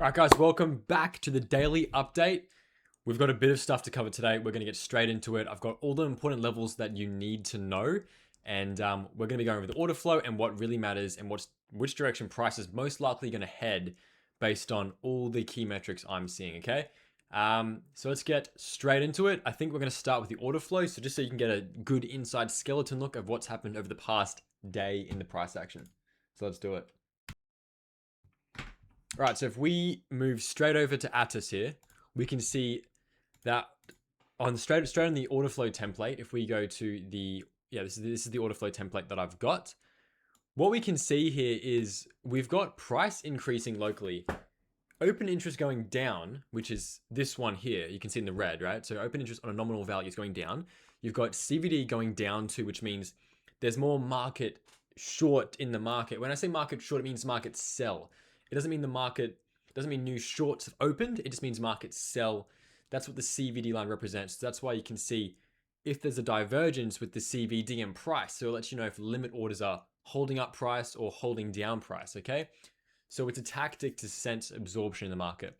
All right, guys, welcome back to the daily update. We've got a bit of stuff to cover today. We're going to get straight into it. I've got all the important levels that you need to know, and we're going to be going over the order flow and what really matters and which direction price is most likely going to head based on all the key metrics I'm seeing, okay? So let's get straight into it. I think we're going to start with the order flow, so just so you can get a good inside skeleton look of what's happened over the past day in the price action. So let's do it. All right, so if we move straight over to Atos here, we can see that on straight on the order flow template, if we go to the, this is the order flow template that I've got. What we can see here is we've got price increasing locally, open interest going down, which is this one here. You can see in the red, right? So open interest on a nominal value is going down. You've got CVD going down too, which means there's more market short in the market. When I say market short, it means market sell. It doesn't mean doesn't mean new shorts have opened. It just means market sell. That's what the CVD line represents. So that's why you can see if there's a divergence with the CVD and price. So it lets you know if limit orders are holding up price or holding down price, okay? So it's a tactic to sense absorption in the market.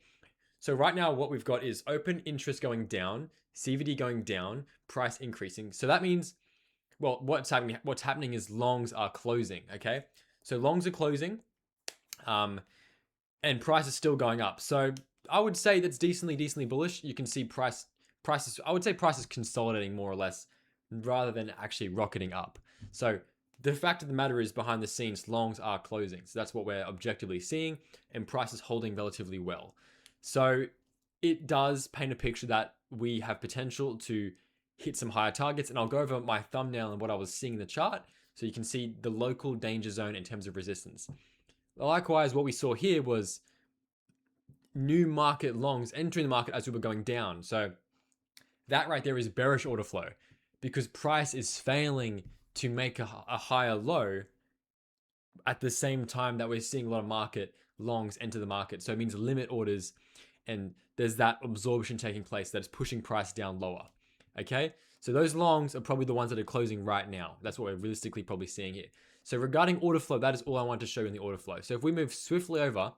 So right now what we've got is open interest going down, CVD going down, price increasing. So that means, well, what's happening is longs are closing, okay? So longs are closing. And price is still going up. So I would say that's decently bullish. You can see prices, I would say price is consolidating more or less rather than actually rocketing up. So the fact of the matter is behind the scenes, longs are closing. So that's what we're objectively seeing, and price is holding relatively well. So it does paint a picture that we have potential to hit some higher targets. And I'll go over my thumbnail and what I was seeing in the chart so you can see the local danger zone in terms of resistance. Likewise, what we saw here was new market longs entering the market as we were going down. So that right there is bearish order flow because price is failing to make a higher low at the same time that we're seeing a lot of market longs enter the market. So it means limit orders and there's that absorption taking place that is pushing price down lower. Okay, so those longs are probably the ones that are closing right now. That's what we're realistically probably seeing here. So regarding order flow, that is all I want to show you in the order flow. So if we move swiftly over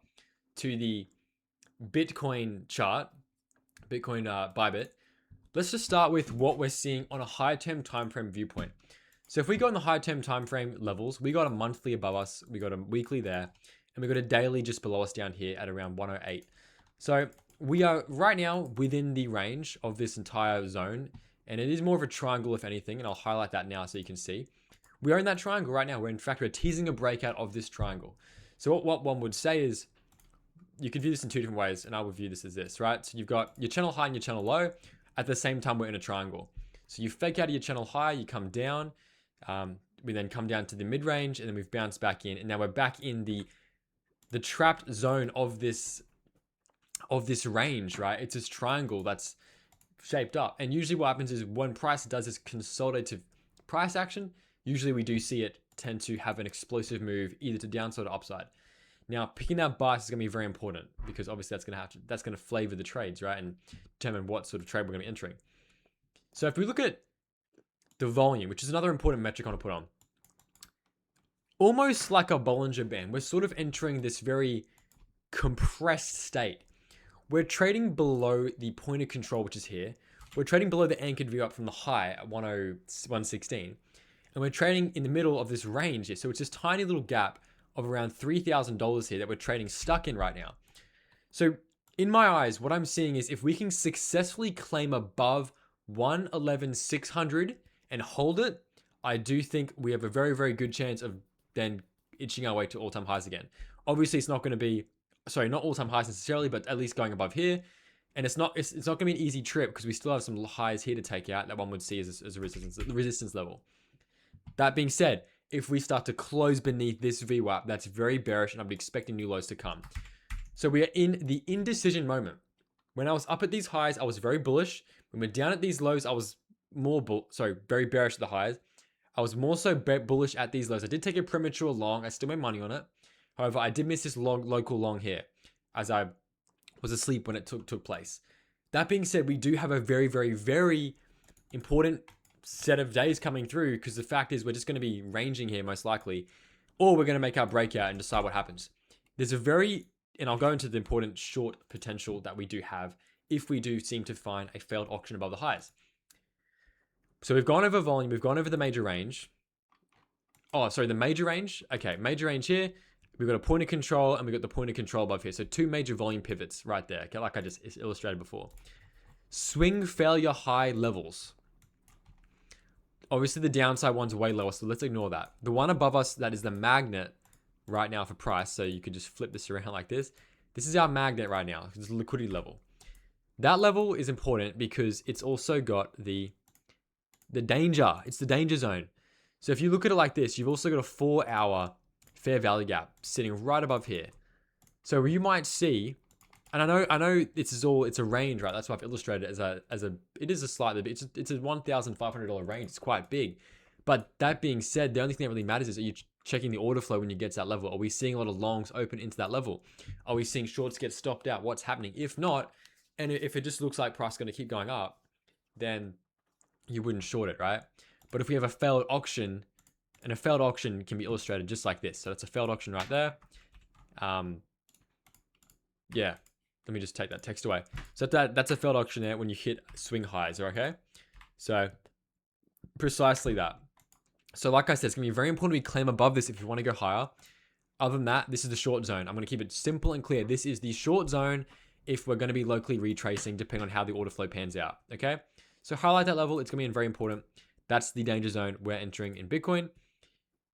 to the Bitcoin chart, Bitcoin Bybit, let's just start with what we're seeing on a high term time frame viewpoint. So if we go in the high term time frame levels, we got a monthly above us, we got a weekly there, and we got a daily just below us down here at around 108. So we are right now within the range of this entire zone, and it is more of a triangle if anything, and I'll highlight that now so you can see. We are in that triangle right now. We're teasing a breakout of this triangle. So what one would say is, you can view this in two different ways, and I would view this as this, right? So you've got your channel high and your channel low. At the same time, we're in a triangle. So you fake out of your channel high, you come down. We then come down to the mid-range, and then we've bounced back in. And now we're back in the trapped zone of this range, right? It's this triangle that's shaped up. And usually what happens is when price does this consolidative price action, usually we do see it tend to have an explosive move either to downside or upside. Now, picking that bias is going to be very important because obviously that's going to flavor the trades, right? And determine what sort of trade we're going to be entering. So if we look at the volume, which is another important metric I want to put on, almost like a Bollinger Band, we're sort of entering this very compressed state. We're trading below the point of control, which is here. We're trading below the anchored view up from the high at 116. And we're trading in the middle of this range here. So it's this tiny little gap of around $3,000 here that we're trading stuck in right now. So in my eyes, what I'm seeing is if we can successfully claim above 111,600 and hold it, I do think we have a very good chance of then itching our way to all-time highs again. Obviously, it's not going to be, not all-time highs necessarily, but at least going above here. And it's not going to be an easy trip because we still have some highs here to take out that one would see as a resistance level. That being said, if we start to close beneath this VWAP, that's very bearish and I'd be expecting new lows to come. So we are in the indecision moment. When I was up at these highs, I was very bullish. When we're down at these lows, I was very bearish at the highs. I was more so bullish at these lows. I did take a premature long. I still made money on it. However, I did miss this local long here as I was asleep when it took place. That being said, we do have a very important set of days coming through because the fact is we're just going to be ranging here most likely, or we're going to make our breakout and decide what happens. There's a very and I'll go into the important short potential that we do have if we do seem to find a failed auction above the highs. So we've gone over volume, we've gone over the major range. Oh, sorry, the major range. Okay, major range here. We've got a point of control and we've got the point of control above here. So two major volume pivots right there, okay, like I just illustrated before. Swing failure high levels. Obviously the downside one's way lower, so let's ignore that. The one above us, that is the magnet right now for price. So you could just flip this around like this. This is our magnet right now. It's the liquidity level. That level is important because it's also got the danger. It's the danger zone. So if you look at it like this, you've also got a 4-hour fair value gap sitting right above here. So you might see, and I know it's a range, right? That's why I've illustrated it it is a slightly, it's a $1,500 range. It's quite big. But that being said, the only thing that really matters is, are you checking the order flow when you get to that level? Are we seeing a lot of longs open into that level? Are we seeing shorts get stopped out? What's happening? If not, and if it just looks like price is going to keep going up, then you wouldn't short it, right? But if we have a failed auction, and a failed auction can be illustrated just like this. So that's a failed auction right there. Yeah, let me just take that text away. So that's a failed auction there when you hit swing highs, okay? So precisely that. So like I said, it's going to be very important we claim above this if you want to go higher. Other than that, this is the short zone. I'm going to keep it simple and clear. This is the short zone if we're going to be locally retracing depending on how the order flow pans out, okay? So highlight that level. It's going to be very important. That's the danger zone we're entering in Bitcoin.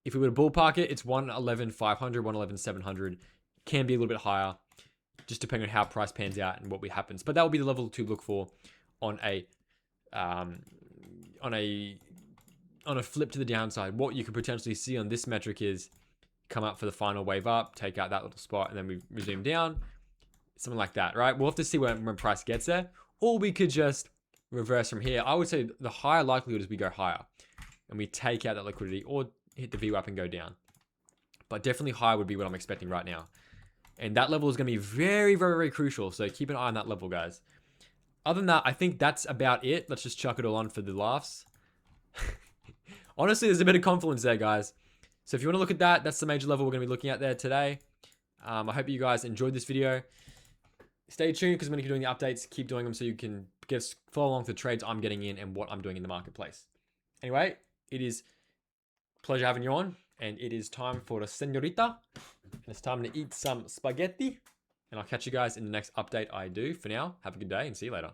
If we were to ballpark it, it's 111,500, 111,700. Can be a little bit higher, just depending on how price pans out and what happens. But that will be the level to look for on a flip to the downside. What you could potentially see on this metric is come up for the final wave up, take out that little spot, and then we resume down. Something like that, right? We'll have to see when price gets there. Or we could just reverse from here. I would say the higher likelihood is we go higher and we take out that liquidity or hit the VWAP and go down. But definitely high would be what I'm expecting right now. And that level is going to be very, very, very crucial. So keep an eye on that level, guys. Other than that, I think that's about it. Let's just chuck it all on for the laughs. Honestly, there's a bit of confluence there, guys. So if you want to look at that, that's the major level we're going to be looking at there today. I hope you guys enjoyed this video. Stay tuned because I'm going to keep doing the updates. Keep doing them so you can follow along with the trades I'm getting in and what I'm doing in the marketplace. Anyway, it is a pleasure having you on. And it is time for the señorita. And it's time to eat some spaghetti. And I'll catch you guys in the next update I do. For now, have a good day and see you later.